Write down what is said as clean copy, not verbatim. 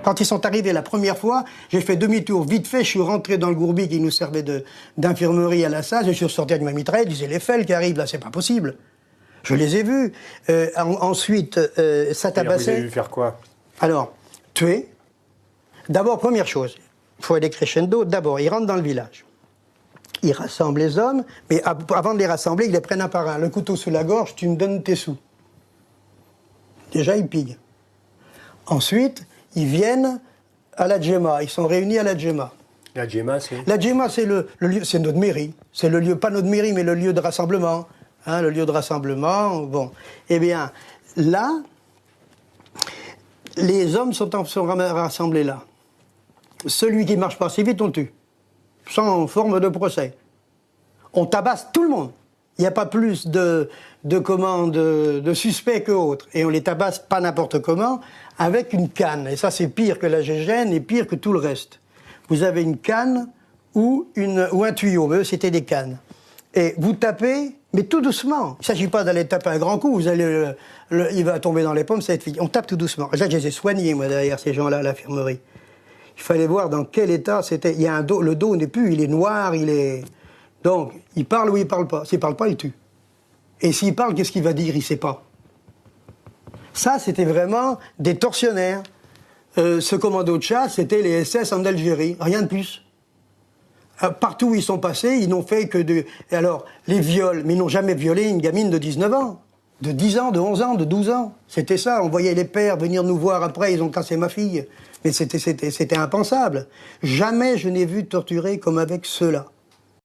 Quand ils sont arrivés la première fois, j'ai fait demi-tour vite fait, je suis rentré dans le gourbi qui nous servait d'infirmerie à la salle, je suis ressorti avec ma mitraillette, je disais les fels qui arrivent là, c'est pas possible. Je les ai vus. Ensuite, ça tabassait. Vous avez vu faire quoi? Alors, tuer. D'abord, première chose, il faut aller crescendo. D'abord, ils rentrent dans le village. Ils rassemblent les hommes, mais avant de les rassembler, ils les prennent un par un. Le couteau sous la gorge, tu me donnes tes sous. Déjà, ils pillent. Ensuite, ils viennent à la djemma. Ils sont réunis à la djemma. La djemma, c'est? La djemma, c'est le lieu, c'est notre mairie. C'est le lieu, pas notre mairie, mais le lieu de rassemblement. Hein, le lieu de rassemblement, bon. Eh bien, là, les hommes sont rassemblés là. Celui qui marche pas assez vite, on le tue. Sans forme de procès. On tabasse tout le monde. Il n'y a pas plus de suspects que autres. Et on les tabasse pas n'importe comment, avec une canne. Et ça, c'est pire que la gégène et pire que tout le reste. Vous avez une canne ou un tuyau. Mais eux, c'était des cannes. Et vous tapez, mais tout doucement. Il ne s'agit pas d'aller taper un grand coup, vous allez il va tomber dans les pommes, cette fille. On tape tout doucement. Là, je les ai soignés, moi, derrière ces gens-là, à l'infirmerie. Il fallait voir dans quel état c'était. Il y a un dos, le dos n'est plus, il est noir, il est... Donc, il parle ou il parle pas. S'il parle pas, il tue. Et s'il parle, qu'est-ce qu'il va dire? Il sait pas. Ça, c'était vraiment des tortionnaires. Ce commando de chasse, c'était les SS en Algérie, rien de plus. Partout où ils sont passés, ils n'ont fait que de... Alors, les viols, mais ils n'ont jamais violé une gamine de 19 ans, de 10 ans, de 11 ans, de 12 ans. C'était ça, on voyait les pères venir nous voir après, ils ont cassé ma fille. Mais c'était impensable. Jamais je n'ai vu torturer comme avec ceux-là.